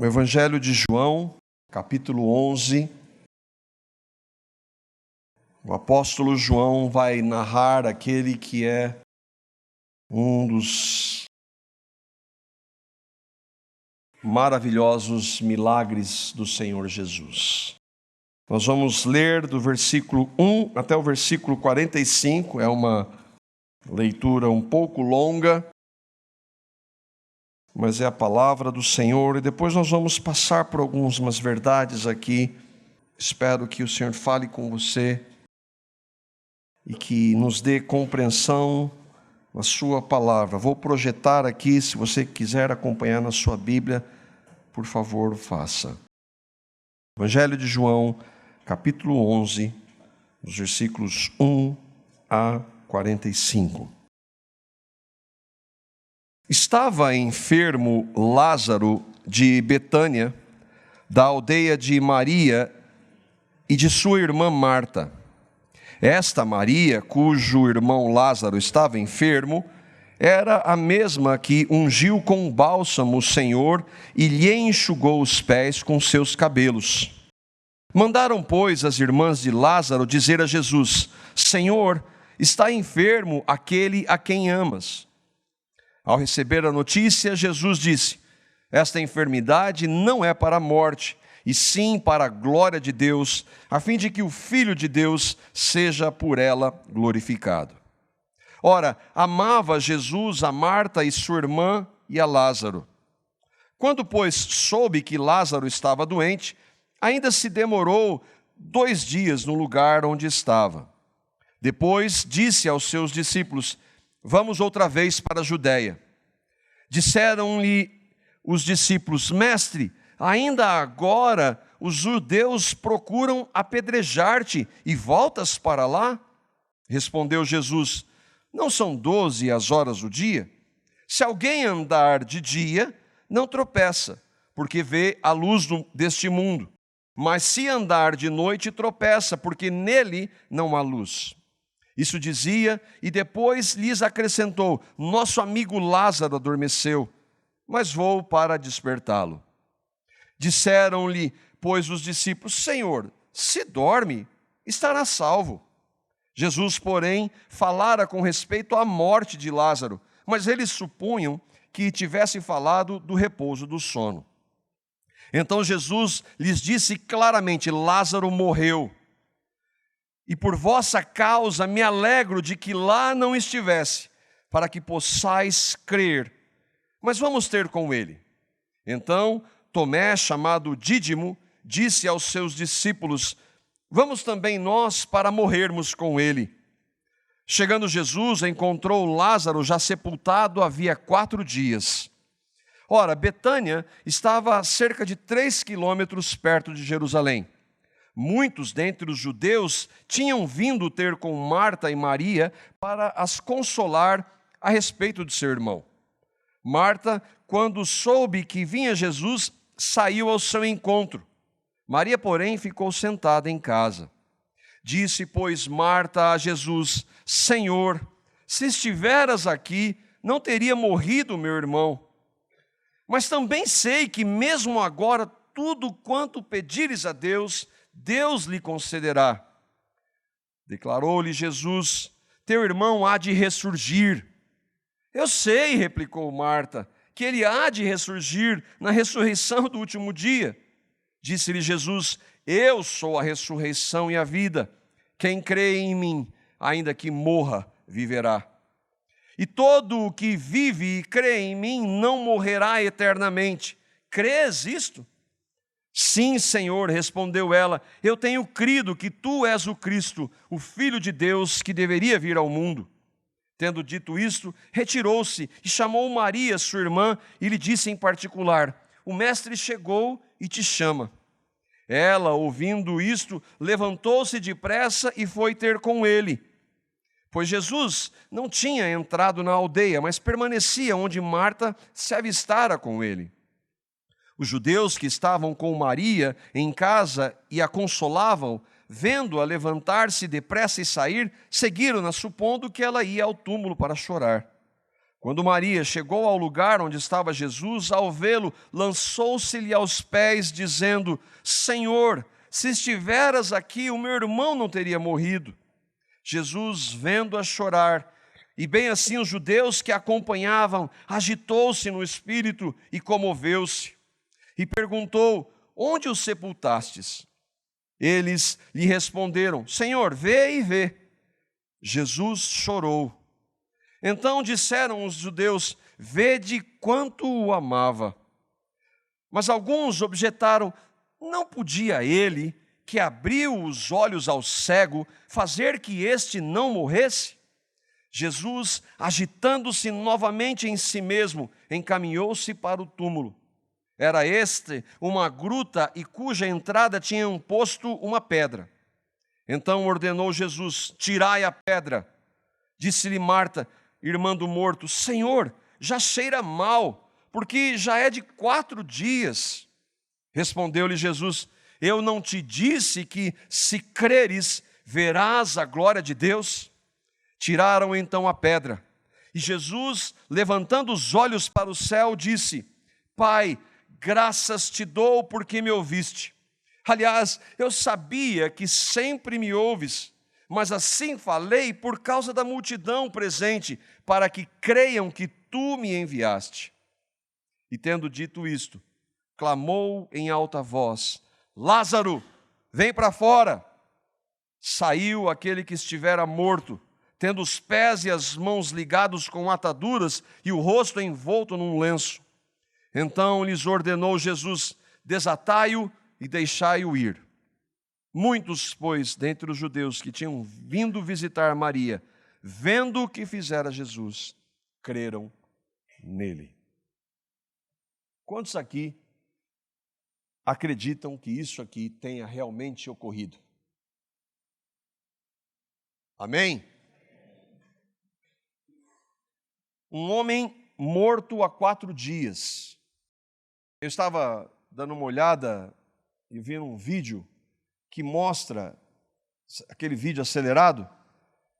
O Evangelho de João, capítulo 11. O apóstolo João vai narrar aquele que é um dos maravilhosos milagres do Senhor Jesus. Nós vamos ler do versículo 1 até o versículo 45, é uma leitura um pouco longa, mas é a palavra do Senhor, e depois nós vamos passar por algumas verdades aqui. Espero que o Senhor fale com você e que nos dê compreensão na sua palavra. Vou projetar aqui, se você quiser acompanhar na sua Bíblia, por favor, faça. Evangelho de João, capítulo 11, os versículos 1 a 45. Estava enfermo Lázaro de Betânia, da aldeia de Maria e de sua irmã Marta. Esta Maria, cujo irmão Lázaro estava enfermo, era a mesma que ungiu com bálsamo o Senhor e lhe enxugou os pés com seus cabelos. Mandaram, pois, as irmãs de Lázaro dizer a Jesus: Senhor, está enfermo aquele a quem amas. Ao receber a notícia, Jesus disse: esta enfermidade não é para a morte, e sim para a glória de Deus, a fim de que o Filho de Deus seja por ela glorificado. Ora, amava Jesus a Marta e sua irmã e a Lázaro. Quando, pois, soube que Lázaro estava doente, ainda se demorou 2 dias no lugar onde estava. Depois disse aos seus discípulos: vamos outra vez para a Judeia. Disseram-lhe os discípulos: Mestre, ainda agora os judeus procuram apedrejar-te e voltas para lá? Respondeu Jesus: não são 12 as horas do dia? Se alguém andar de dia, não tropeça, porque vê a luz deste mundo. Mas se andar de noite, tropeça, porque nele não há luz. Isso dizia, e depois lhes acrescentou: nosso amigo Lázaro adormeceu, mas vou para despertá-lo. Disseram-lhe, pois, os discípulos: Senhor, se dorme, estará salvo. Jesus, porém, falara com respeito à morte de Lázaro, mas eles supunham que tivesse falado do repouso do sono. Então Jesus lhes disse claramente: Lázaro morreu. E por vossa causa me alegro de que lá não estivesse, para que possais crer. Mas vamos ter com ele. Então Tomé, chamado Dídimo, disse aos seus discípulos: vamos também nós para morrermos com ele. Chegando Jesus, encontrou Lázaro já sepultado havia 4 dias. Ora, Betânia estava a cerca de 3 quilômetros perto de Jerusalém. Muitos dentre os judeus tinham vindo ter com Marta e Maria para as consolar a respeito de seu irmão. Marta, quando soube que vinha Jesus, saiu ao seu encontro. Maria, porém, ficou sentada em casa. Disse, pois, Marta a Jesus: Senhor, se estiveras aqui, não teria morrido meu irmão. Mas também sei que mesmo agora tudo quanto pedires a Deus, Deus lhe concederá. Declarou-lhe Jesus: teu irmão há de ressurgir. Eu sei, replicou Marta, que ele há de ressurgir na ressurreição do último dia. Disse-lhe Jesus: eu sou a ressurreição e a vida. Quem crê em mim, ainda que morra, viverá. E todo o que vive e crê em mim não morrerá eternamente. Crês isto? Sim, Senhor, respondeu ela, eu tenho crido que tu és o Cristo, o Filho de Deus que deveria vir ao mundo. Tendo dito isto, retirou-se e chamou Maria, sua irmã, e lhe disse em particular: o mestre chegou e te chama. Ela, ouvindo isto, levantou-se depressa e foi ter com ele. Pois Jesus não tinha entrado na aldeia, mas permanecia onde Marta se avistara com ele. Os judeus que estavam com Maria em casa e a consolavam, vendo-a levantar-se depressa e sair, seguiram-na, supondo que ela ia ao túmulo para chorar. Quando Maria chegou ao lugar onde estava Jesus, ao vê-lo, lançou-se-lhe aos pés, dizendo: Senhor, se estiveras aqui, o meu irmão não teria morrido. Jesus, vendo-a chorar, e bem assim os judeus que a acompanhavam, agitou-se no espírito e comoveu-se, e perguntou: Onde o sepultastes? Eles lhe responderam: Senhor, vê e vê. Jesus chorou. Então disseram os judeus: Vede quanto o amava. Mas alguns objetaram: Não podia ele, que abriu os olhos ao cego, fazer que este não morresse? Jesus, agitando-se novamente em si mesmo, encaminhou-se para o túmulo. Era este uma gruta e cuja entrada tinham posto uma pedra. Então ordenou Jesus: Tirai a pedra. Disse-lhe Marta, irmã do morto: Senhor, já cheira mal, porque já é de 4 dias. Respondeu-lhe Jesus: Eu não te disse que, se creres, verás a glória de Deus? Tiraram então a pedra. E Jesus, levantando os olhos para o céu, disse: Pai, graças te dou porque me ouviste. Aliás, eu sabia que sempre me ouves, mas assim falei por causa da multidão presente, para que creiam que tu me enviaste. E tendo dito isto, clamou em alta voz: Lázaro, vem para fora. Saiu aquele que estivera morto, tendo os pés e as mãos ligados com ataduras e o rosto envolto num lenço. Então lhes ordenou Jesus: Desatai-o e deixai-o ir. Muitos, pois, dentre os judeus que tinham vindo visitar Maria, vendo o que fizera Jesus, creram nele. Quantos aqui acreditam que isso aqui tenha realmente ocorrido? Amém? Um homem morto há 4 dias. Eu estava dando uma olhada e vi um vídeo que mostra, aquele vídeo acelerado,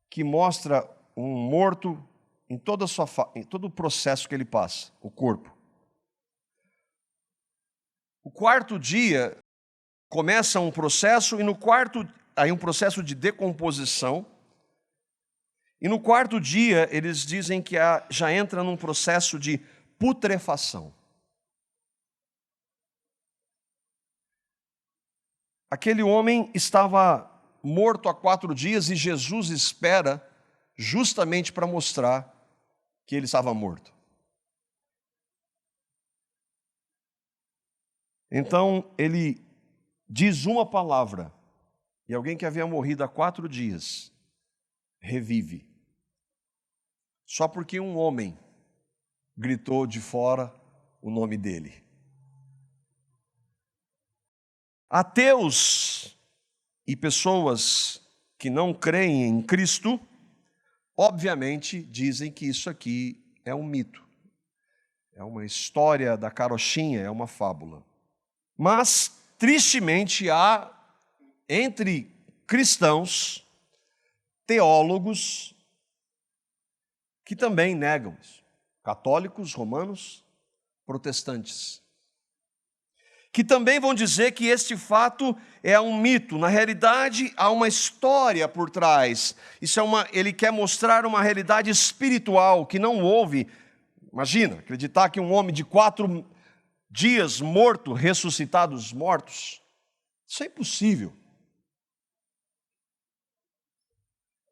que mostra um morto em em todo o processo que ele passa, o corpo. O 4º dia começa um processo, e no aí um processo de decomposição, e no 4º dia eles dizem que já entra num processo de putrefação. Aquele homem estava morto há 4 dias e Jesus espera justamente para mostrar que ele estava morto. Então ele diz uma palavra e alguém que havia morrido há 4 dias revive. Só porque um homem gritou de fora o nome dele. Ateus e pessoas que não creem em Cristo, obviamente dizem que isso aqui é um mito, é uma história da carochinha, é uma fábula. Mas, tristemente, há entre cristãos, teólogos, que também negam isso. Católicos, romanos, protestantes, que também vão dizer que este fato é um mito. Na realidade, há uma história por trás. Ele quer mostrar uma realidade espiritual que não houve. Imagina, acreditar que um homem de 4 dias morto, ressuscitado dos mortos. Isso é impossível.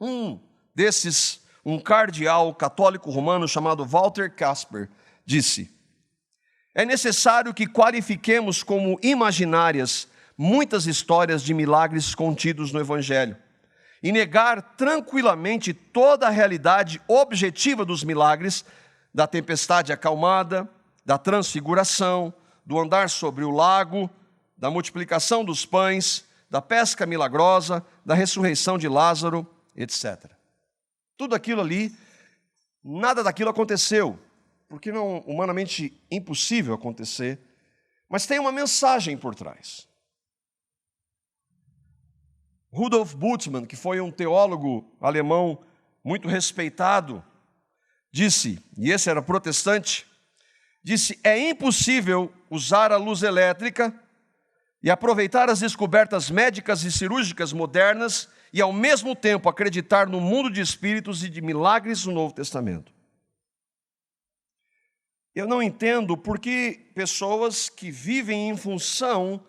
Um cardeal católico romano chamado Walter Casper disse: é necessário que qualifiquemos como imaginárias muitas histórias de milagres contidos no Evangelho e negar tranquilamente toda a realidade objetiva dos milagres, da tempestade acalmada, da transfiguração, do andar sobre o lago, da multiplicação dos pães, da pesca milagrosa, da ressurreição de Lázaro, etc. Tudo aquilo ali, nada daquilo aconteceu, porque não é humanamente impossível acontecer, mas tem uma mensagem por trás. Rudolf Bultmann, que foi um teólogo alemão muito respeitado, disse, e esse era protestante, disse: é impossível usar a luz elétrica e aproveitar as descobertas médicas e cirúrgicas modernas e, ao mesmo tempo, acreditar no mundo de espíritos e de milagres do Novo Testamento. Eu não entendo por que pessoas que vivem em função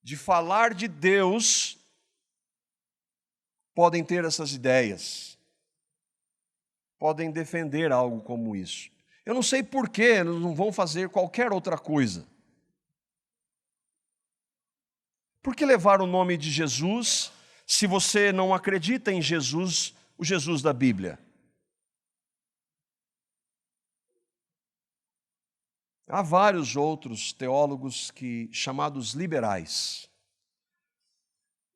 de falar de Deus podem ter essas ideias, podem defender algo como isso. Eu não sei por que eles não vão fazer qualquer outra coisa. Por que levar o nome de Jesus se você não acredita em Jesus, o Jesus da Bíblia? Há vários outros teólogos chamados liberais.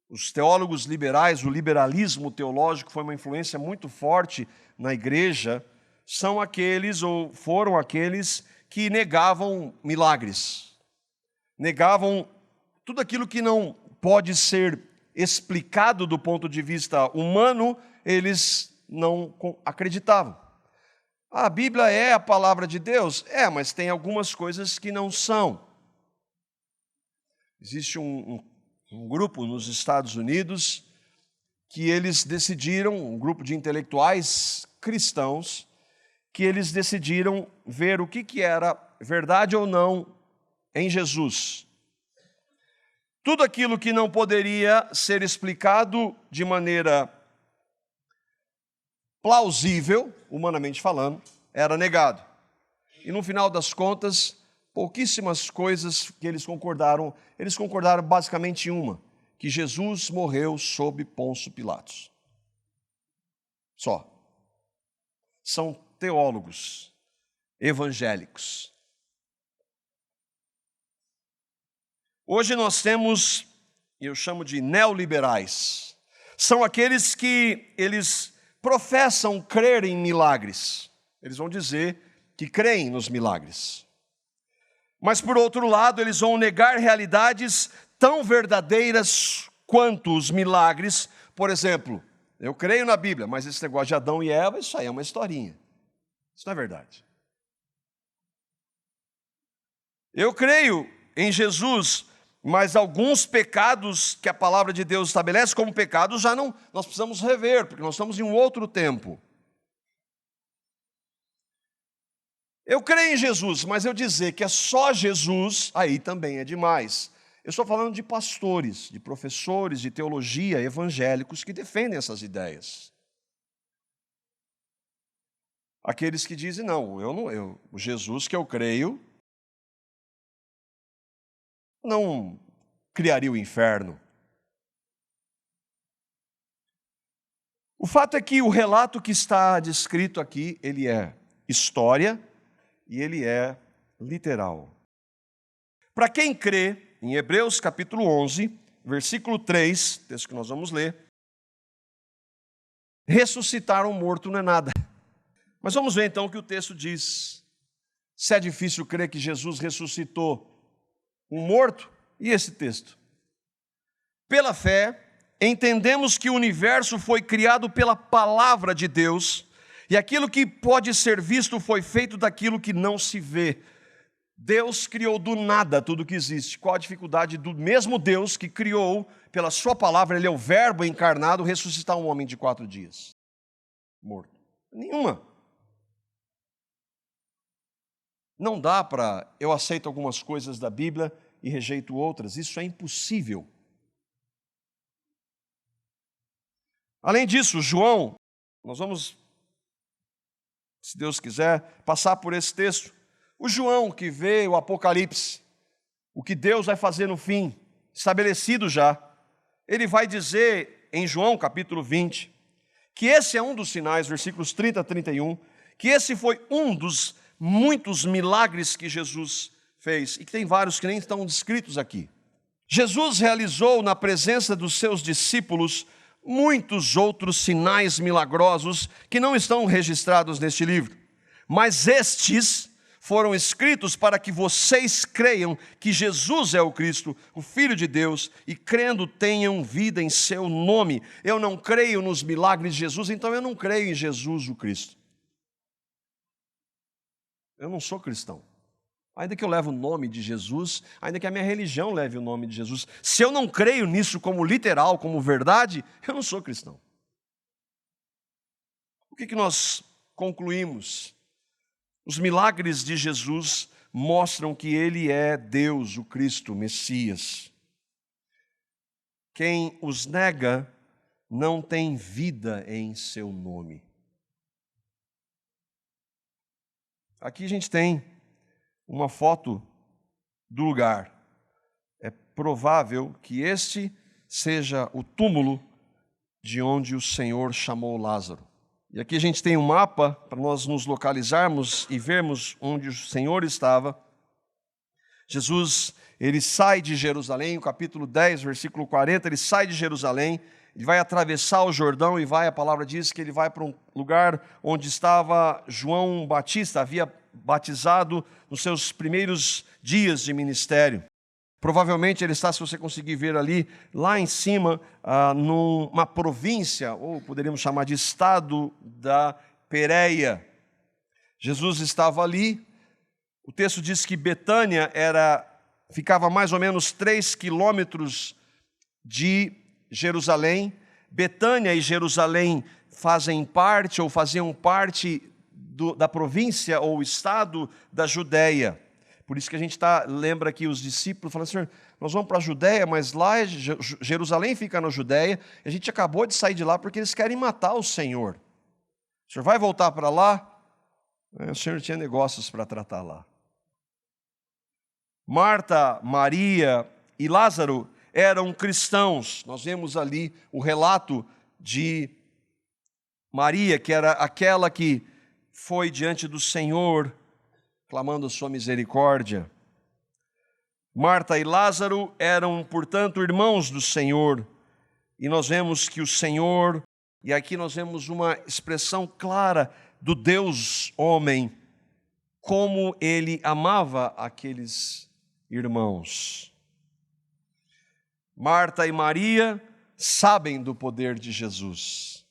Os teólogos liberais, o liberalismo teológico foi uma influência muito forte na igreja, são aqueles, ou foram aqueles, que negavam milagres. Negavam tudo aquilo que não pode ser explicado do ponto de vista humano, eles não acreditavam. A Bíblia é a palavra de Deus? É, mas tem algumas coisas que não são. Existe um grupo nos Estados Unidos que eles decidiram, um grupo de intelectuais cristãos, que eles decidiram ver o que era verdade ou não em Jesus. Tudo aquilo que não poderia ser explicado de maneira plausível, humanamente falando, era negado. E no final das contas, pouquíssimas coisas que eles concordaram basicamente em uma, que Jesus morreu sob Pôncio Pilatos. Só. São teólogos evangélicos. Hoje nós temos, eu chamo de neoliberais, são aqueles que eles professam crer em milagres. Eles vão dizer que creem nos milagres. Mas, por outro lado, eles vão negar realidades tão verdadeiras quanto os milagres. Por exemplo, eu creio na Bíblia, mas esse negócio de Adão e Eva, isso aí é uma historinha. Isso não é verdade. Eu creio em Jesus, mas alguns pecados que a palavra de Deus estabelece como pecados já não, nós precisamos rever, porque nós estamos em um outro tempo. Eu creio em Jesus, mas eu dizer que é só Jesus, aí também é demais. Eu estou falando de pastores, de professores de teologia evangélicos que defendem essas ideias. Aqueles que dizem, não, o Jesus que eu creio não criaria o inferno. O fato é que o relato que está descrito aqui, ele é história e ele é literal. Para quem crê, em Hebreus capítulo 11, versículo 3, texto que nós vamos ler, ressuscitar um morto não é nada. Mas vamos ver então o que o texto diz. Se é difícil crer que Jesus ressuscitou um morto, e esse texto? Pela fé, entendemos que o universo foi criado pela palavra de Deus, e aquilo que pode ser visto foi feito daquilo que não se vê. Deus criou do nada tudo que existe. Qual a dificuldade do mesmo Deus que criou, pela sua palavra, ele é o verbo encarnado, ressuscitar um homem de 4 dias? Morto. Nenhuma. Não dá para, eu aceito algumas coisas da Bíblia e rejeito outras, isso é impossível. Além disso, João, nós vamos, se Deus quiser, passar por esse texto. O João que vê o Apocalipse, o que Deus vai fazer no fim, estabelecido já, ele vai dizer em João capítulo 20, que esse é um dos sinais, versículos 30 a 31, que esse foi um dos muitos milagres que Jesus fez, e que tem vários que nem estão descritos aqui. Jesus realizou na presença dos seus discípulos muitos outros sinais milagrosos que não estão registrados neste livro, mas estes foram escritos para que vocês creiam que Jesus é o Cristo, o Filho de Deus, e crendo tenham vida em seu nome. Eu não creio nos milagres de Jesus, então eu não creio em Jesus o Cristo. eu não sou cristão. Ainda que eu leve o nome de Jesus, ainda que a minha religião leve o nome de Jesus, se eu não creio nisso como literal, como verdade, eu não sou cristão. O que nós concluímos? Os milagres de Jesus mostram que Ele é Deus, o Cristo, o Messias. Quem os nega não tem vida em seu nome. Aqui a gente tem uma foto do lugar. É provável que este seja o túmulo de onde o Senhor chamou Lázaro. E aqui a gente tem um mapa para nós nos localizarmos e vermos onde o Senhor estava. Jesus, ele sai de Jerusalém, no capítulo 10, versículo 40, ele sai de Jerusalém, ele vai atravessar o Jordão e vai, a palavra diz que ele vai para um lugar onde estava João Batista, havia batizado nos seus primeiros dias de ministério. Provavelmente ele está, se você conseguir ver ali, lá em cima, numa província, ou poderíamos chamar de estado da Pérea. Jesus estava ali. O texto diz que Betânia ficava mais ou menos 3 quilômetros de Jerusalém. Betânia e Jerusalém fazem parte ou faziam parte da província ou estado da Judéia. Por isso que a gente lembra que os discípulos falam, Senhor, nós vamos para a Judéia, mas lá Jerusalém fica na Judéia, e a gente acabou de sair de lá porque eles querem matar o Senhor. O Senhor vai voltar para lá? O Senhor tinha negócios para tratar lá. Marta, Maria e Lázaro eram cristãos. Nós vemos ali o relato de Maria, que era aquela que foi diante do Senhor, clamando a sua misericórdia. Marta e Lázaro eram, portanto, irmãos do Senhor. E nós vemos que o Senhor, e aqui nós vemos uma expressão clara do Deus homem, como ele amava aqueles irmãos. Marta e Maria sabem do poder de Jesus.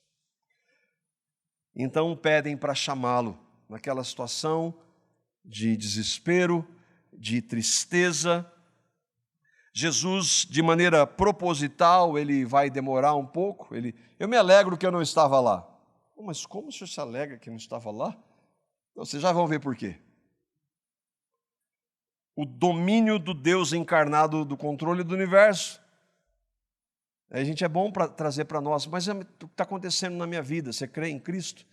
Então pedem para chamá-lo naquela situação de desespero, de tristeza. Jesus, de maneira proposital, ele vai demorar um pouco. Eu me alegro que eu não estava lá. Mas como o senhor se alegra que não estava lá? Vocês já vão ver por quê. O domínio do Deus encarnado do controle do universo. A gente é bom para trazer para nós, mas o que está acontecendo na minha vida? Você crê em Cristo?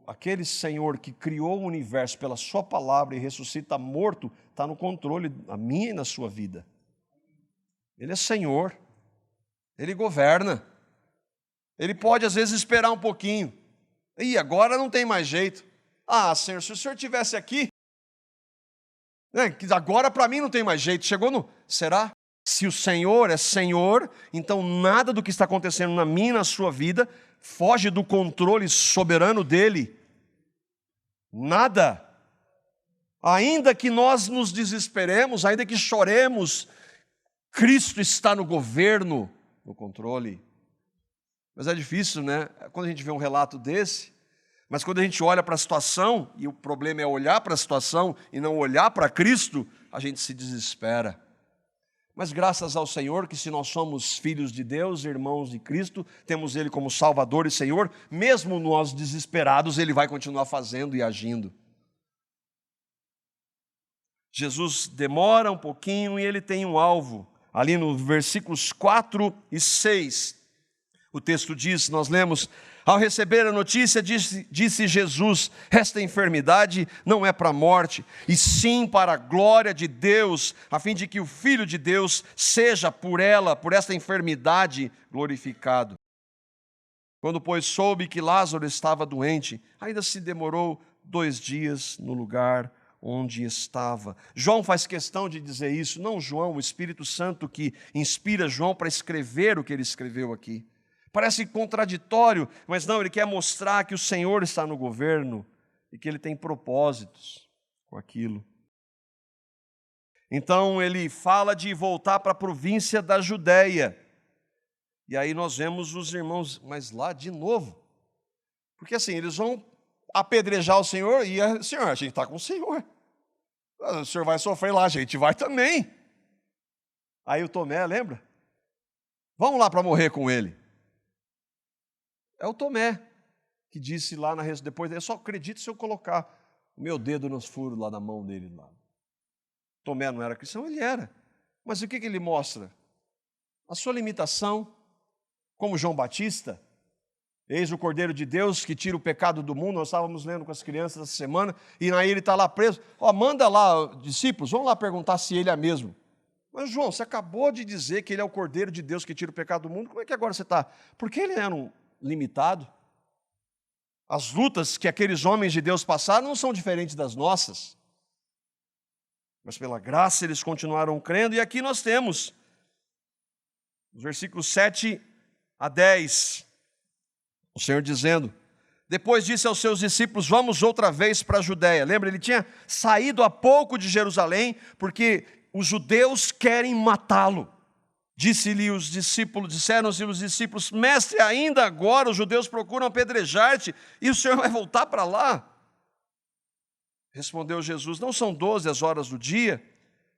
Aquele Senhor que criou o universo pela sua palavra e ressuscita morto, está no controle da minha e na sua vida. Ele é Senhor, Ele governa. Ele pode às vezes esperar um pouquinho. E agora não tem mais jeito. Senhor, se o Senhor estivesse aqui, agora para mim não tem mais jeito. Será? Se o Senhor é Senhor, então nada do que está acontecendo na minha e na sua vida foge do controle soberano dEle. Nada. Ainda que nós nos desesperemos, ainda que choremos, Cristo está no governo, no controle. Mas é difícil, né? Quando a gente vê um relato desse, mas quando a gente olha para a situação, e o problema é olhar para a situação e não olhar para Cristo, a gente se desespera. Mas graças ao Senhor, que se nós somos filhos de Deus, irmãos de Cristo, temos Ele como Salvador e Senhor, mesmo nós desesperados, Ele vai continuar fazendo e agindo. Jesus demora um pouquinho e Ele tem um alvo. Ali no versículos 4 e 6, o texto diz, nós lemos, ao receber a notícia, disse Jesus, esta enfermidade não é para a morte, e sim para a glória de Deus, a fim de que o Filho de Deus seja por esta enfermidade, glorificado. Quando, pois, soube que Lázaro estava doente, ainda se demorou 2 dias no lugar onde estava. João faz questão de dizer isso, não João, o Espírito Santo que inspira João para escrever o que ele escreveu aqui. Parece contraditório, mas não, ele quer mostrar que o Senhor está no governo e que Ele tem propósitos com aquilo. Então ele fala de voltar para a província da Judéia. E aí nós vemos os irmãos, mas lá de novo. Porque assim, eles vão apedrejar o Senhor, e Senhor, a gente está com o Senhor. O Senhor vai sofrer lá, a gente vai também. Aí o Tomé, lembra? Vamos lá para morrer com ele. É o Tomé que disse lá depois, eu só acredito se eu colocar o meu dedo nos furos lá na mão dele. Lá. Tomé não era cristão? Ele era. Mas o que ele mostra? A sua limitação, como João Batista. Eis o Cordeiro de Deus que tira o pecado do mundo. Nós estávamos lendo com as crianças essa semana, e aí ele está lá preso. Manda lá, discípulos, vão lá perguntar se ele é mesmo. Mas João, você acabou de dizer que ele é o Cordeiro de Deus que tira o pecado do mundo, como é que agora você está? Porque ele era um limitado. As lutas que aqueles homens de Deus passaram não são diferentes das nossas. Mas pela graça eles continuaram crendo, e aqui nós temos, os versículos 7 a 10, o Senhor dizendo: depois disse aos seus discípulos, vamos outra vez para a Judéia. Lembra, ele tinha saído há pouco de Jerusalém, porque os judeus querem matá-lo. Disseram-lhe os discípulos, mestre, ainda agora os judeus procuram apedrejar-te, e o Senhor vai voltar para lá? Respondeu Jesus, não são 12 as horas do dia?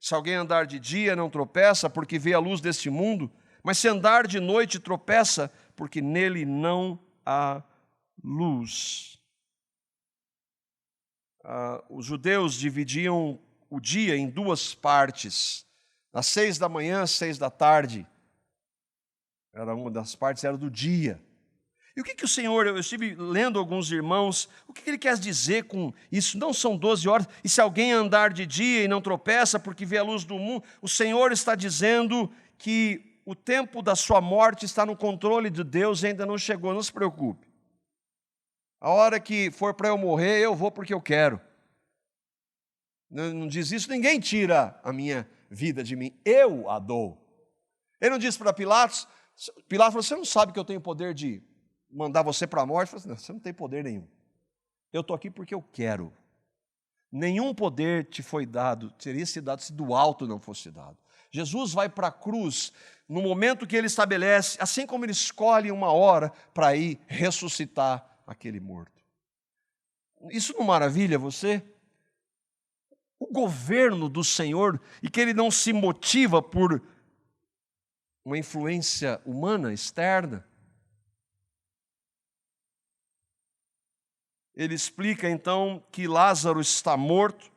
Se alguém andar de dia não tropeça, porque vê a luz deste mundo, mas se andar de noite tropeça, porque nele não há luz. Os judeus dividiam o dia em duas partes. Às 6 da manhã, às 6 da tarde. Era uma das partes, era do dia. E o que o Senhor, eu estive lendo alguns irmãos, o que ele quer dizer com isso? Não são 12 horas, e se alguém andar de dia e não tropeça porque vê a luz do mundo, o Senhor está dizendo que o tempo da sua morte está no controle de Deus e ainda não chegou, não se preocupe. A hora que for para eu morrer, eu vou porque eu quero. Não diz isso, ninguém tira a minha vida de mim, eu a dou. Ele não disse para Pilatos, falou, você não sabe que eu tenho poder de mandar você para a morte? Ele falou, você não tem poder nenhum. Eu estou aqui porque eu quero. Nenhum poder te foi dado, teria sido dado se do alto não fosse dado. Jesus vai para a cruz no momento que ele estabelece, assim como ele escolhe uma hora para ir ressuscitar aquele morto. Isso não maravilha você? O governo do Senhor, e que ele não se motiva por uma influência humana, externa. Ele explica então que Lázaro está morto.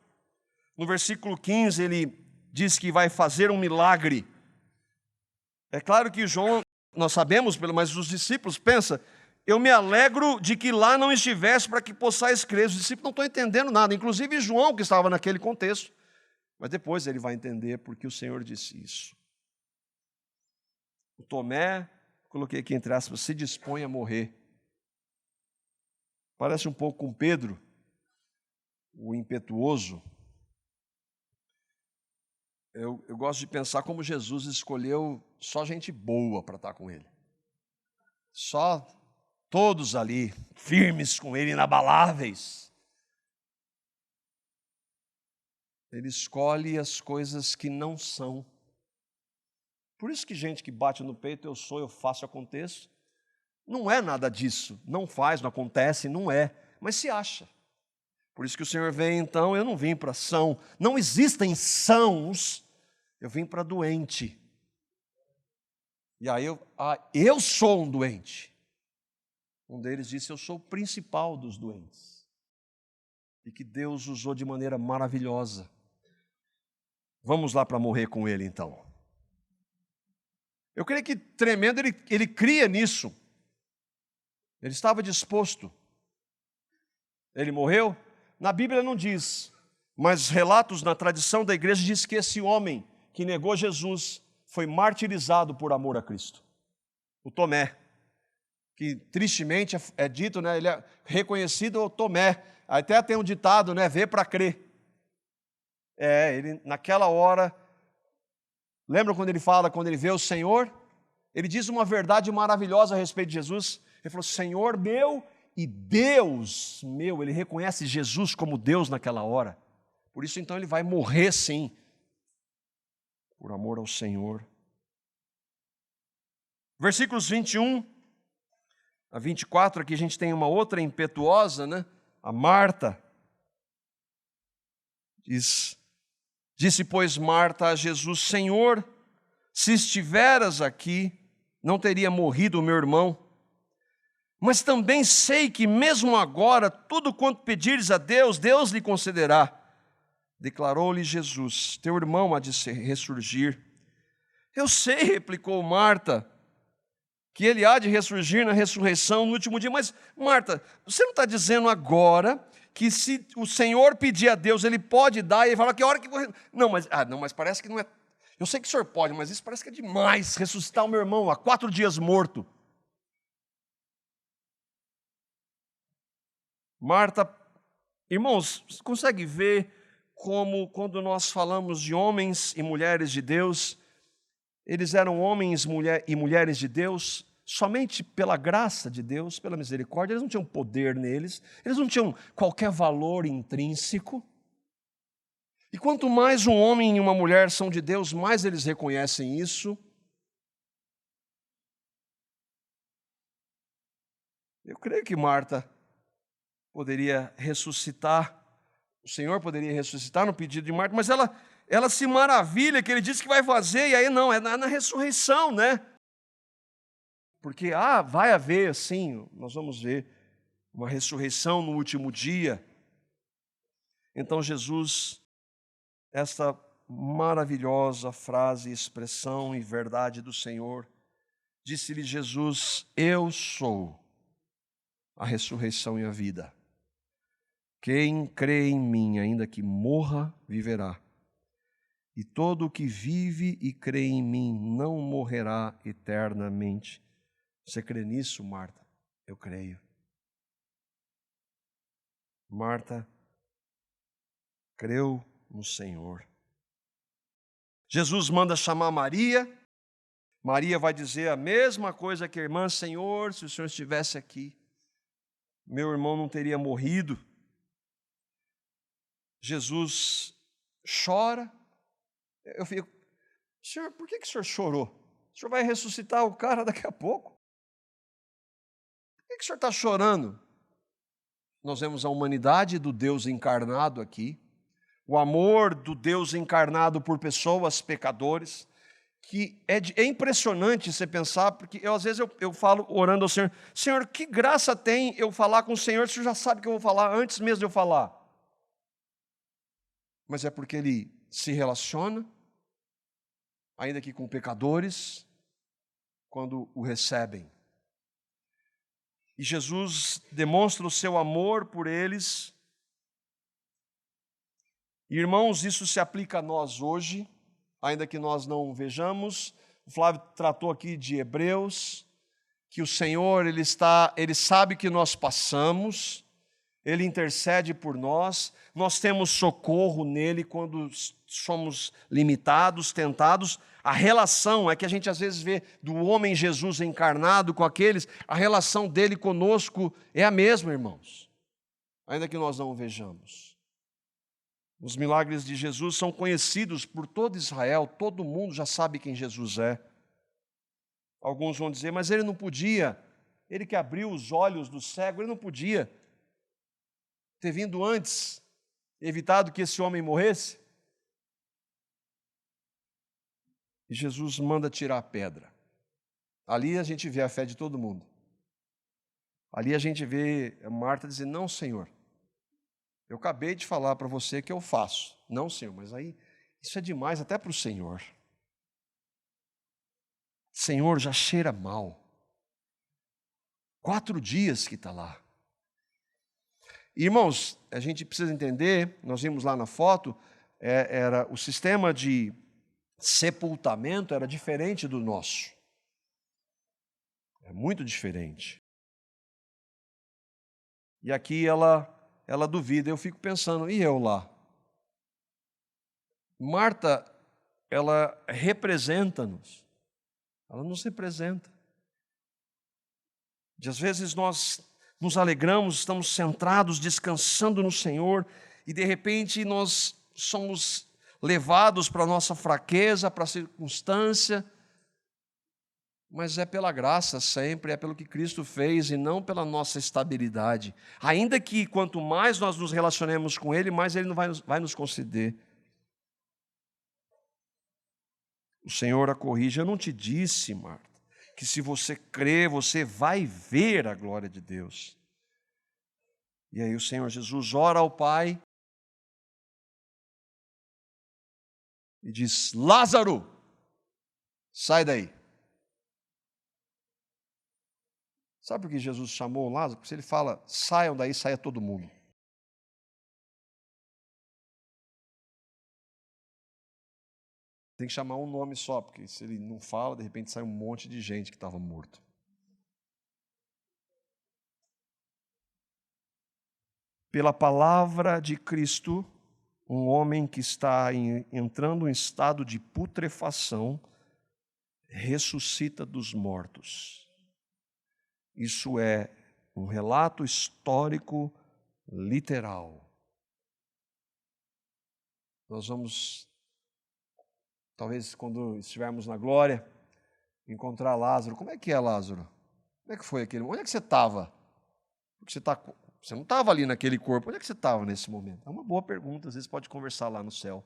No versículo 15 ele diz que vai fazer um milagre. É claro que João, nós sabemos, mas os discípulos pensam, eu me alegro de que lá não estivesse para que possais crer. Os discípulos não estão entendendo nada, inclusive João que estava naquele contexto. Mas depois ele vai entender porque o Senhor disse isso. O Tomé, coloquei aqui entre aspas, se dispõe a morrer. Parece um pouco com Pedro, o impetuoso. Eu gosto de pensar como Jesus escolheu só gente boa para estar com ele. Só todos ali, firmes com ele, inabaláveis. Ele escolhe as coisas que não são. Por isso que gente que bate no peito, eu sou, eu faço, eu aconteço, não é nada disso. Não faz, não acontece, não é. Mas se acha. Por isso que o Senhor vem, então, eu não vim para são. Não existem sãos, eu vim para doente. E aí eu sou um doente. Um deles disse, eu sou o principal dos doentes. E que Deus usou de maneira maravilhosa. Vamos lá para morrer com ele, então. Eu creio que tremendo, ele cria nisso. Ele estava disposto. Ele morreu? Na Bíblia não diz, mas relatos na tradição da igreja diz que esse homem que negou Jesus foi martirizado por amor a Cristo. O Tomé, que tristemente é dito, né, ele é reconhecido o Tomé. Até tem um ditado, né, vê para crer. Ele naquela hora, lembra quando ele fala, quando ele vê o Senhor? Ele diz uma verdade maravilhosa a respeito de Jesus. Ele falou, Senhor meu e Deus meu. Ele reconhece Jesus como Deus naquela hora. Por isso, então, ele vai morrer sim, por amor ao Senhor. Versículos 21 a 24, aqui a gente tem uma outra impetuosa, né? a Marta. Disse, pois, Marta a Jesus: Senhor, se estiveras aqui, não teria morrido o meu irmão. Mas também sei que mesmo agora, tudo quanto pedires a Deus, Deus lhe concederá. Declarou-lhe Jesus: teu irmão há de ressurgir. Eu sei, replicou Marta, que ele há de ressurgir na ressurreição no último dia. Mas, Marta, você não está dizendo agora que se o Senhor pedir a Deus, Ele pode dar, e Ele fala que a hora que... Não, mas parece que não é... Eu sei que o Senhor pode, mas isso parece que é demais, ressuscitar o meu irmão há 4 dias morto. Marta, irmãos, você consegue ver como quando nós falamos de homens e mulheres de Deus, eles eram homens e mulheres de Deus somente pela graça de Deus, pela misericórdia. Eles não tinham poder neles, eles não tinham qualquer valor intrínseco. E quanto mais um homem e uma mulher são de Deus, mais eles reconhecem isso. Eu creio que Marta poderia ressuscitar, o Senhor poderia ressuscitar no pedido de Marta, mas ela se maravilha que ele disse que vai fazer, e aí não, é na ressurreição, né? Porque, vai haver, sim, nós vamos ver uma ressurreição no último dia. Então Jesus, esta maravilhosa frase, expressão e verdade do Senhor, disse-lhe Jesus: eu sou a ressurreição e a vida. Quem crê em mim, ainda que morra, viverá. E todo o que vive e crê em mim não morrerá eternamente. Você crê nisso, Marta? Eu creio. Marta creu no Senhor. Jesus manda chamar Maria. Maria vai dizer a mesma coisa que a irmã: Senhor, se o Senhor estivesse aqui, meu irmão não teria morrido. Jesus chora. Eu fico: Senhor, por que o Senhor chorou? O Senhor vai ressuscitar o cara daqui a pouco. Por que o Senhor está chorando? Nós vemos a humanidade do Deus encarnado aqui, o amor do Deus encarnado por pessoas, pecadores, que é impressionante você pensar, porque às vezes eu falo orando ao Senhor: Senhor, que graça tem eu falar com o Senhor, o Senhor já sabe que eu vou falar antes mesmo de eu falar. Mas é porque Ele se relaciona, ainda que com pecadores, quando o recebem. E Jesus demonstra o seu amor por eles. Irmãos, isso se aplica a nós hoje, ainda que nós não vejamos. O Flávio tratou aqui de Hebreus, que o Senhor, Ele sabe que nós passamos, Ele intercede por nós temos socorro nele quando somos limitados, tentados. A relação é que a gente às vezes vê do homem Jesus encarnado com aqueles, a relação dele conosco é a mesma, irmãos, ainda que nós não o vejamos. Os milagres de Jesus são conhecidos por todo Israel, todo mundo já sabe quem Jesus é. Alguns vão dizer: mas ele não podia, ele que abriu os olhos do cego, ele não podia ter vindo antes, evitado que esse homem morresse? E Jesus manda tirar a pedra. Ali a gente vê a fé de todo mundo. Ali a gente vê Marta dizer: não, Senhor, eu acabei de falar para você que eu faço. Não, Senhor, mas aí isso é demais até para o Senhor. Senhor, já cheira mal. 4 dias que está lá. Irmãos, a gente precisa entender, nós vimos lá na foto, era o sistema de sepultamento era diferente do nosso. É muito diferente. E aqui ela duvida. Eu fico pensando: e eu lá? Marta, ela representa-nos. Ela nos representa. E às vezes nós nos alegramos, estamos centrados, descansando no Senhor, e de repente nós somos levados para a nossa fraqueza, para a circunstância. Mas é pela graça sempre, é pelo que Cristo fez e não pela nossa estabilidade. Ainda que quanto mais nós nos relacionemos com Ele, mais Ele vai nos conceder. O Senhor a corrige. Eu não te disse, Marta, que se você crer, você vai ver a glória de Deus. E aí o Senhor Jesus ora ao Pai e diz: Lázaro, sai daí. Sabe por que Jesus chamou Lázaro? Porque se ele fala, saiam daí, saia todo mundo. Tem que chamar um nome só, porque se ele não fala, de repente sai um monte de gente que estava morto. Pela palavra de Cristo, um homem que está entrando em estado de putrefação, ressuscita dos mortos. Isso é um relato histórico literal. Nós vamos, talvez quando estivermos na glória, encontrar Lázaro. Como é que é, Lázaro? Como é que foi aquele? Onde é que você estava? Porque você não estava ali naquele corpo. Onde é que você estava nesse momento? É uma boa pergunta, às vezes pode conversar lá no céu.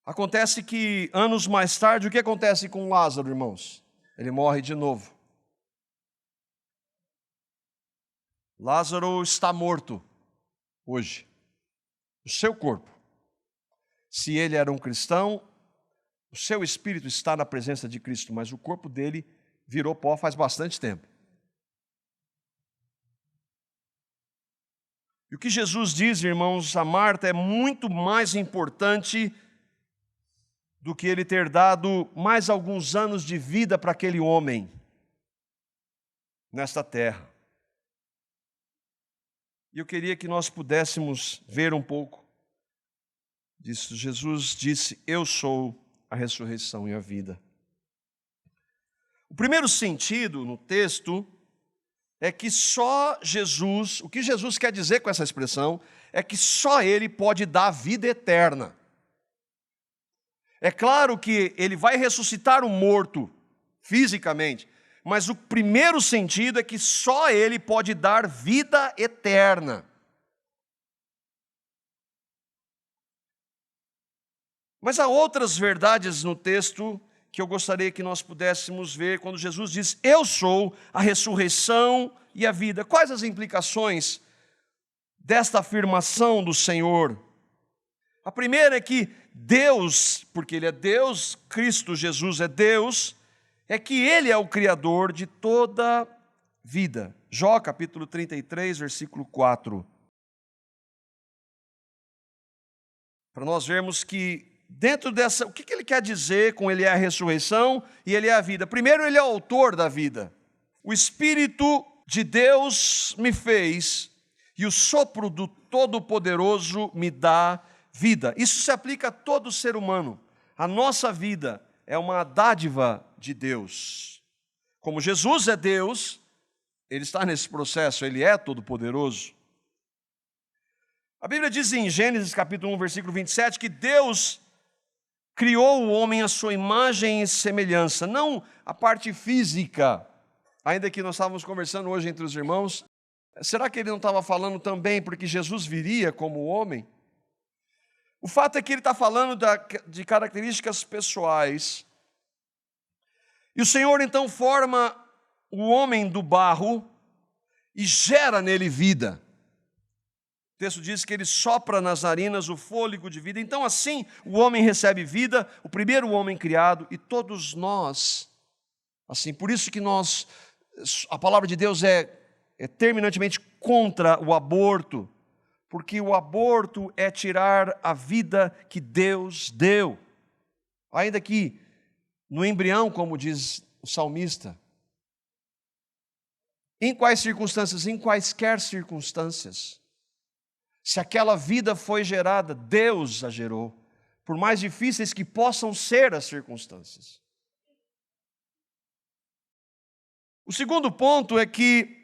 Acontece que, anos mais tarde, o que acontece com Lázaro, irmãos? Ele morre de novo. Lázaro está morto hoje. O seu corpo. Se ele era um cristão, o seu espírito está na presença de Cristo, mas o corpo dele virou pó faz bastante tempo. E o que Jesus diz, irmãos, a Marta é muito mais importante do que ele ter dado mais alguns anos de vida para aquele homem nesta terra. E eu queria que nós pudéssemos ver um pouco disso. Jesus disse: eu sou a ressurreição e a vida. O primeiro sentido no texto é que só Jesus, o que Jesus quer dizer com essa expressão, é que só Ele pode dar vida eterna. É claro que Ele vai ressuscitar o morto fisicamente, mas o primeiro sentido é que só Ele pode dar vida eterna. Mas há outras verdades no texto que eu gostaria que nós pudéssemos ver quando Jesus diz: eu sou a ressurreição e a vida. Quais as implicações desta afirmação do Senhor? A primeira é que Deus, porque Ele é Deus, Cristo Jesus é Deus, é que Ele é o Criador de toda vida. Jó capítulo 33, versículo 4. Para nós vermos que dentro dessa, o que ele quer dizer com Ele é a ressurreição e Ele é a vida? Primeiro, Ele é o autor da vida. O Espírito de Deus me fez e o sopro do Todo-Poderoso me dá vida. Isso se aplica a todo ser humano. A nossa vida é uma dádiva de Deus. Como Jesus é Deus, Ele está nesse processo, Ele é todo-poderoso. A Bíblia diz em Gênesis capítulo 1, versículo 27, que Deus criou o homem à sua imagem e semelhança, não a parte física. Ainda que nós estávamos conversando hoje entre os irmãos, será que ele não estava falando também porque Jesus viria como homem? O fato é que ele está falando de características pessoais. E o Senhor então forma o homem do barro e gera nele vida. O texto diz que ele sopra nas narinas o fôlego de vida. Então assim o homem recebe vida, o primeiro homem criado, e todos nós, assim, por isso que a palavra de Deus é terminantemente contra o aborto, porque o aborto é tirar a vida que Deus deu. Ainda que no embrião, como diz o salmista. Em quais circunstâncias? Em quaisquer circunstâncias. Se aquela vida foi gerada, Deus a gerou, por mais difíceis que possam ser as circunstâncias. O segundo ponto é que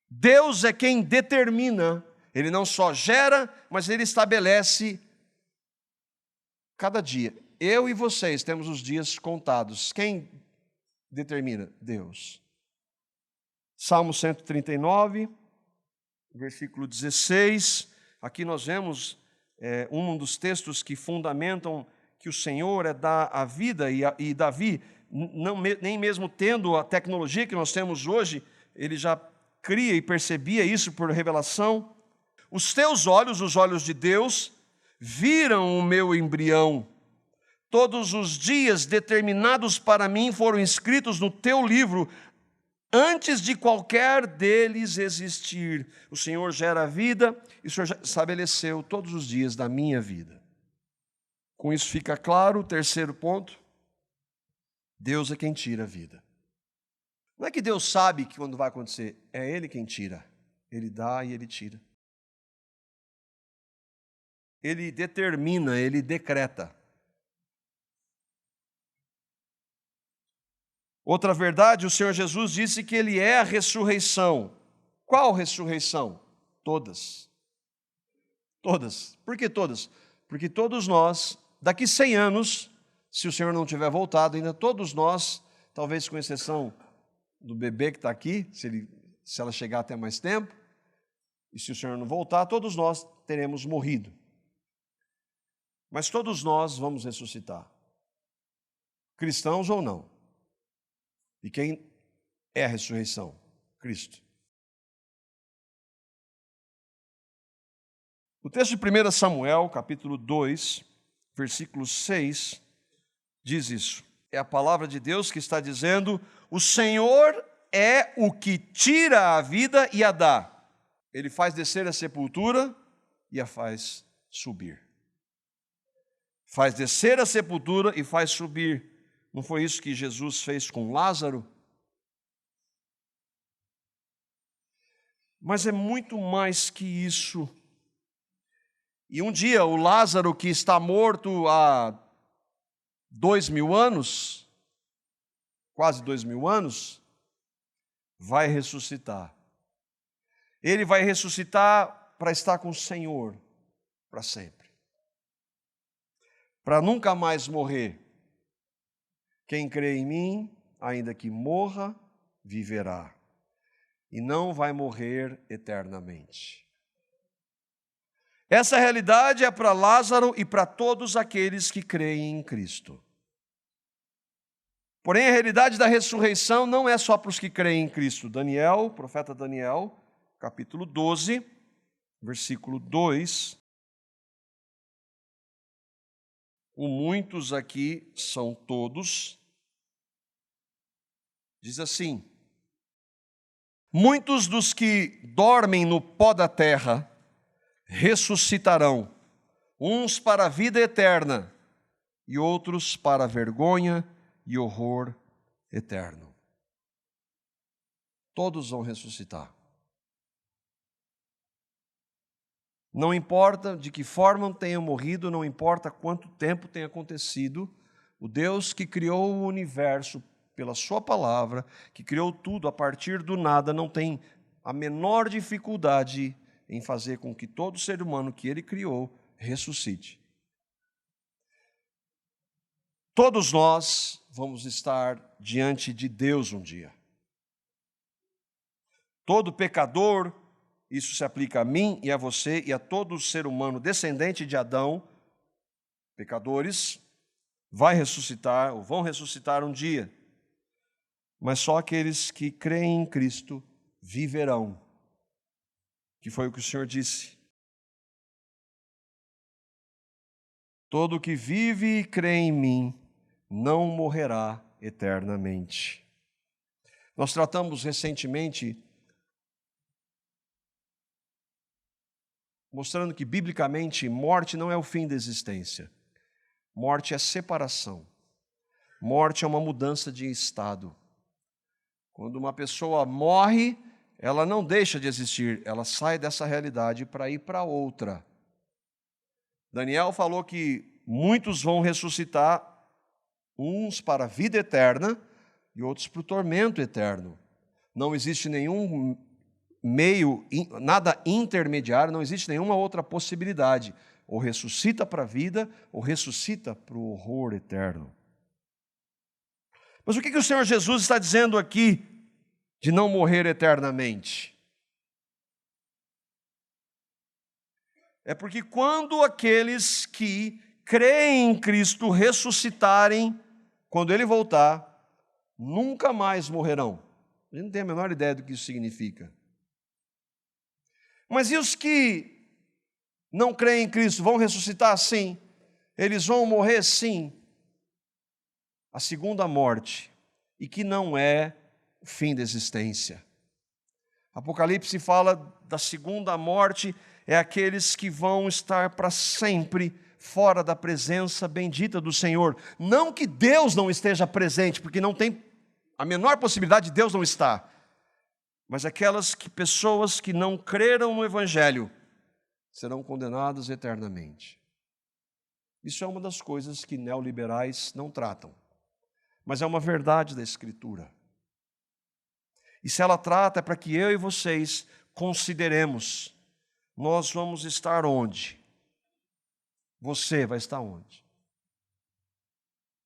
Deus é quem determina. Ele não só gera, mas Ele estabelece cada dia. eu e vocês temos os dias contados. Quem determina? Deus. Salmo 139, versículo 16. Aqui nós vemos um dos textos que fundamentam que o Senhor dá a vida, e Davi, nem mesmo tendo a tecnologia que nós temos hoje, ele já cria e percebia isso por revelação. Os teus olhos, os olhos de Deus, viram o meu embrião. Todos os dias determinados para mim foram escritos no teu livro, antes de qualquer deles existir. O Senhor gera a vida e o Senhor já estabeleceu todos os dias da minha vida. Com isso fica claro o terceiro ponto: Deus é quem tira a vida. Não é que Deus sabe que quando vai acontecer, é Ele quem tira. Ele dá e Ele tira. Ele determina, Ele decreta. Outra verdade, o Senhor Jesus disse que Ele é a ressurreição. Qual ressurreição? Todas. Todas. Por que todas? Porque todos nós, daqui 100 anos, se o Senhor não tiver voltado ainda, todos nós, talvez com exceção do bebê que está aqui, se ela chegar até mais tempo, e se o Senhor não voltar, todos nós teremos morrido. Mas todos nós vamos ressuscitar. Cristãos ou não. E quem é a ressurreição? Cristo. O texto de 1 Samuel, capítulo 2, versículo 6, diz isso. É a palavra de Deus que está dizendo: o Senhor é o que tira a vida e a dá. Ele faz descer a sepultura e a faz subir. Faz descer a sepultura e faz subir. Não foi isso que Jesus fez com Lázaro? Mas é muito mais que isso. E um dia o Lázaro, que está morto há 2000 anos, quase 2000 anos, vai ressuscitar. Ele vai ressuscitar para estar com o Senhor para sempre. Para nunca mais morrer. Quem crê em mim, ainda que morra, viverá. E não vai morrer eternamente. Essa realidade é para Lázaro e para todos aqueles que creem em Cristo. Porém, a realidade da ressurreição não é só para os que creem em Cristo. Daniel, o profeta Daniel, capítulo 12, versículo 2. O muitos aqui são todos. Diz assim: muitos dos que dormem no pó da terra ressuscitarão, uns para a vida eterna e outros para a vergonha e horror eterno. Todos vão ressuscitar. Não importa de que forma tenham morrido, não importa quanto tempo tenha acontecido, o Deus que criou o universo pela sua palavra, que criou tudo a partir do nada, não tem a menor dificuldade em fazer com que todo ser humano que Ele criou ressuscite. Todos nós vamos estar diante de Deus um dia. Todo pecador, isso se aplica a mim e a você e a todo ser humano descendente de Adão, pecadores, vai ressuscitar ou vão ressuscitar um dia. Mas só aqueles que creem em Cristo viverão, que foi o que o Senhor disse. Todo que vive e crê em mim não morrerá eternamente. Nós tratamos recentemente, mostrando que, biblicamente, morte não é o fim da existência. Morte é separação. Morte é uma mudança de estado. Quando uma pessoa morre, ela não deixa de existir, ela sai dessa realidade para ir para outra. Daniel falou que muitos vão ressuscitar, uns para a vida eterna e outros para o tormento eterno. Não existe nenhum meio, nada intermediário, não existe nenhuma outra possibilidade. ou ressuscita para a vida, ou ressuscita para o horror eterno. Mas o que o Senhor Jesus está dizendo aqui de não morrer eternamente? É porque quando aqueles que creem em Cristo ressuscitarem, quando Ele voltar, nunca mais morrerão. A gente não tem a menor ideia do que isso significa. Mas e os que não creem em Cristo vão ressuscitar? Sim. Eles vão morrer? Sim. A segunda morte, e que não é o fim da existência. Apocalipse fala da segunda morte, é aqueles que vão estar para sempre fora da presença bendita do Senhor. Não que Deus não esteja presente, porque não tem a menor possibilidade de Deus não estar. Mas pessoas que não creram no Evangelho serão condenadas eternamente. Isso é uma das coisas que neoliberais não tratam. Mas é uma verdade da Escritura. E se ela trata, é para que eu e vocês consideremos: nós vamos estar onde? Você vai estar onde?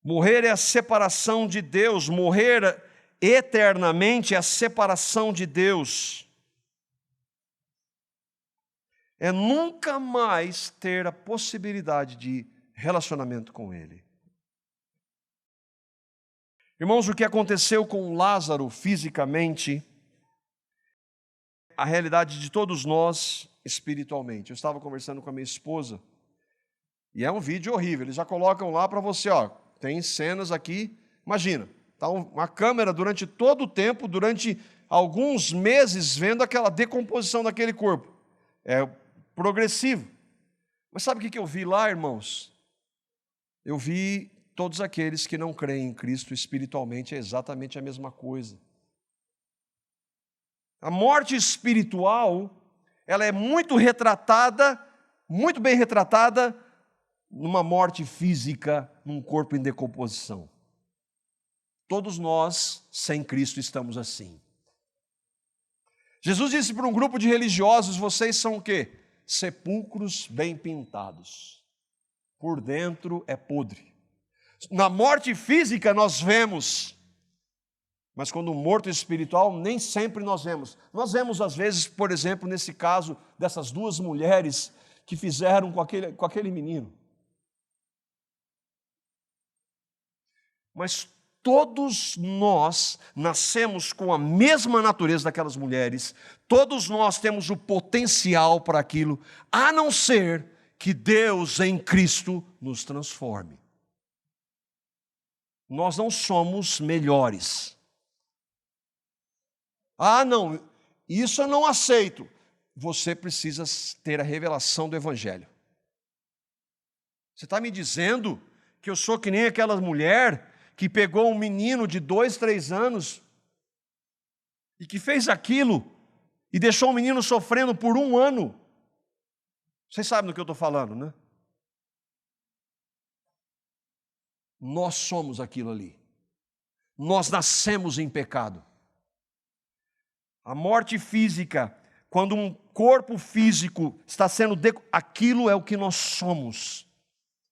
Morrer é a separação de Deus, morrer eternamente é a separação de Deus. É nunca mais ter a possibilidade de relacionamento com Ele. Irmãos, o que aconteceu com Lázaro fisicamente, a realidade de todos nós espiritualmente. Eu estava conversando com a minha esposa, e é um vídeo horrível, eles já colocam lá para você, tem cenas aqui, imagina, está uma câmera durante todo o tempo, durante alguns meses, vendo aquela decomposição daquele corpo. É progressivo. Mas sabe o que eu vi lá, irmãos? Eu vi todos aqueles que não creem em Cristo espiritualmente, é exatamente a mesma coisa. A morte espiritual, ela é muito bem retratada, numa morte física, num corpo em decomposição. Todos nós, sem Cristo, estamos assim. Jesus disse para um grupo de religiosos: vocês são o quê? Sepulcros bem pintados. Por dentro é podre. Na morte física nós vemos, mas quando morto espiritual nem sempre nós vemos. Nós vemos às vezes, por exemplo, nesse caso dessas duas mulheres que fizeram com aquele menino. Mas todos nós nascemos com a mesma natureza daquelas mulheres, todos nós temos o potencial para aquilo, a não ser que Deus em Cristo nos transforme. Nós não somos melhores. Não, isso eu não aceito. Você precisa ter a revelação do Evangelho. Você está me dizendo que eu sou que nem aquela mulher que pegou um menino de 2, 3 anos e que fez aquilo e deixou o menino sofrendo por 1 ano? Vocês sabem do que eu estou falando, né? Nós somos aquilo ali. Nós nascemos em pecado. A morte física, quando um corpo físico está sendo... Aquilo é o que nós somos.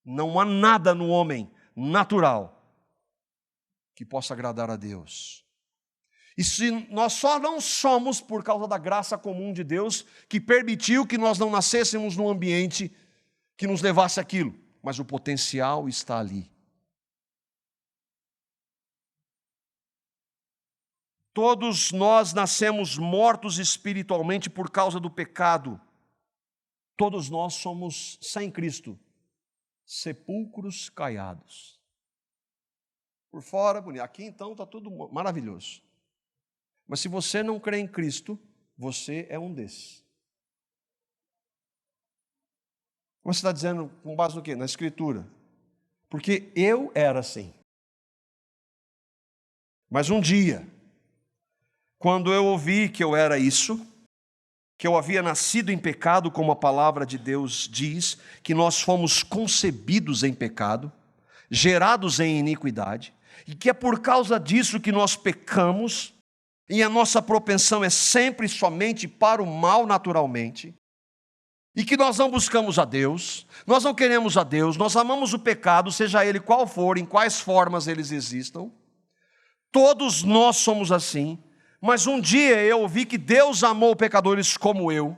Não há nada no homem natural que possa agradar a Deus. E se nós só não somos por causa da graça comum de Deus, que permitiu que nós não nascêssemos num ambiente que nos levasse àquilo, mas o potencial está ali. Todos nós nascemos mortos espiritualmente por causa do pecado. Todos nós somos, sem Cristo, sepulcros caiados. Por fora, bonito. Aqui então está tudo maravilhoso. Mas se você não crê em Cristo, você é um desses. Você está dizendo com base no quê? Na Escritura. Porque eu era assim. Mas um dia, quando eu ouvi que eu era isso, que eu havia nascido em pecado, como a palavra de Deus diz, que nós fomos concebidos em pecado, gerados em iniquidade, e que é por causa disso que nós pecamos, e a nossa propensão é sempre e somente para o mal naturalmente. e que nós não buscamos a Deus, nós não queremos a Deus, nós amamos o pecado, seja ele qual for, em quais formas eles existam. Todos nós somos assim, mas um dia eu ouvi que Deus amou pecadores como eu,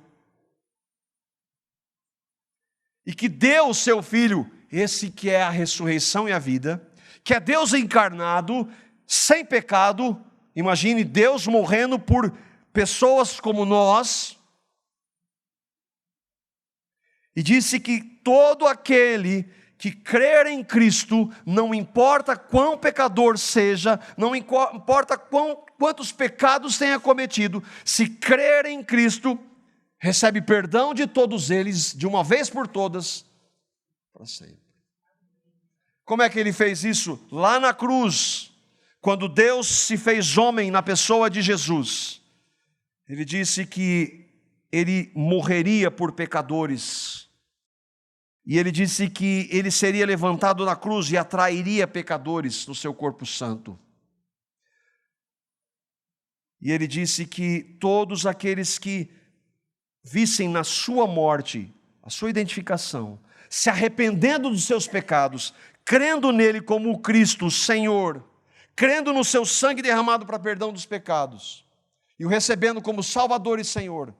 e que deu o seu Filho, esse que é a ressurreição e a vida, que é Deus encarnado, sem pecado. Imagine Deus morrendo por pessoas como nós, e disse que todo aquele que crer em Cristo, não importa quão pecador seja, não importa quantos pecados tenha cometido, se crer em Cristo, recebe perdão de todos eles, de uma vez por todas, para sempre. Como é que ele fez isso? Lá na cruz, quando Deus se fez homem na pessoa de Jesus, ele disse que ele morreria por pecadores. E ele disse que ele seria levantado na cruz e atrairia pecadores no seu corpo santo. E ele disse que todos aqueles que vissem na sua morte a sua identificação, se arrependendo dos seus pecados, crendo nele como o Cristo, o Senhor, crendo no seu sangue derramado para perdão dos pecados, e o recebendo como Salvador e Senhor,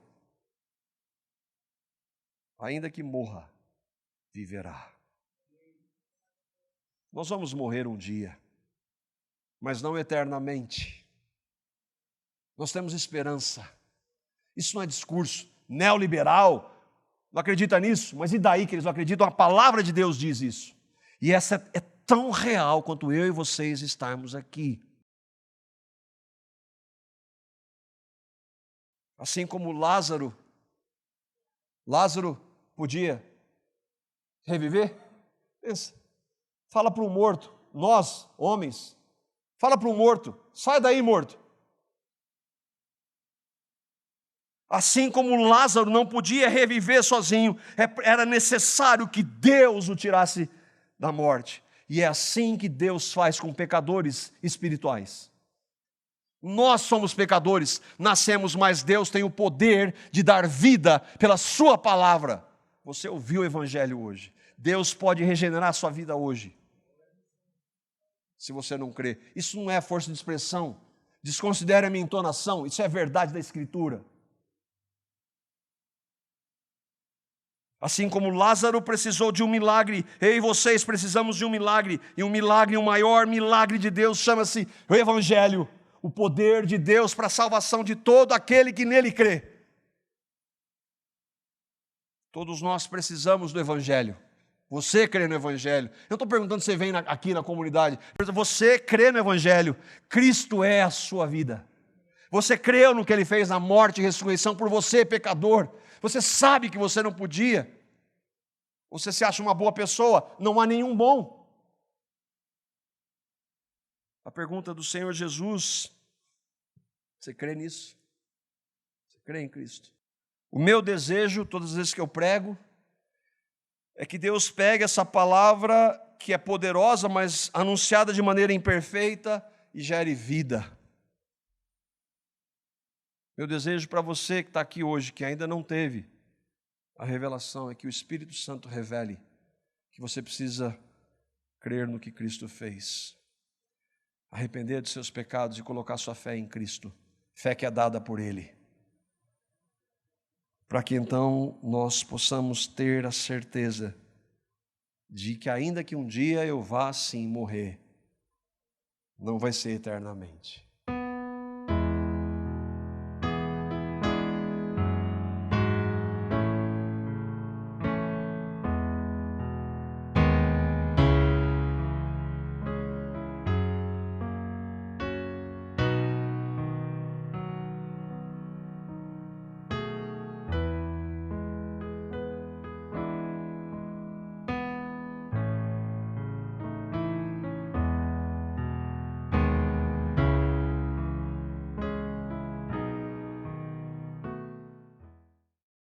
ainda que morra, viverá. Nós vamos morrer um dia, mas não eternamente. Nós temos esperança. Isso não é discurso neoliberal, não acredita nisso, mas e daí que eles não acreditam? A palavra de Deus diz isso. E essa é tão real quanto eu e vocês estarmos aqui. Assim como Lázaro podia reviver? Pensa. Fala para um morto, nós, homens, fala para um morto, sai daí, morto. Assim como Lázaro não podia reviver sozinho, era necessário que Deus o tirasse da morte. E é assim que Deus faz com pecadores espirituais. Nós somos pecadores, nascemos, mas Deus tem o poder de dar vida pela sua palavra. Você ouviu o evangelho hoje. Deus pode regenerar a sua vida hoje, se você não crê. Isso não é força de expressão. Desconsidere a minha entonação. Isso é verdade da Escritura. Assim como Lázaro precisou de um milagre, eu e vocês precisamos de um milagre. E um milagre, o maior milagre de Deus, chama-se o Evangelho. O poder de Deus para a salvação de todo aquele que nele crê. Todos nós precisamos do Evangelho. Você crê no Evangelho. Eu não estou perguntando se você vem aqui na comunidade. Você crê no Evangelho. Cristo é a sua vida. Você creu no que Ele fez na morte e ressurreição por você, pecador. Você sabe que você não podia. Você se acha uma boa pessoa. Não há nenhum bom. A pergunta do Senhor Jesus: você crê nisso? Você crê em Cristo? O meu desejo, todas as vezes que eu prego, é que Deus pegue essa palavra que é poderosa, mas anunciada de maneira imperfeita, e gere vida. Meu desejo para você que está aqui hoje, que ainda não teve a revelação, é que o Espírito Santo revele que você precisa crer no que Cristo fez. Arrepender dos seus pecados e colocar sua fé em Cristo. Fé que é dada por Ele. Para que então nós possamos ter a certeza de que ainda que um dia eu vá sim morrer, não vai ser eternamente.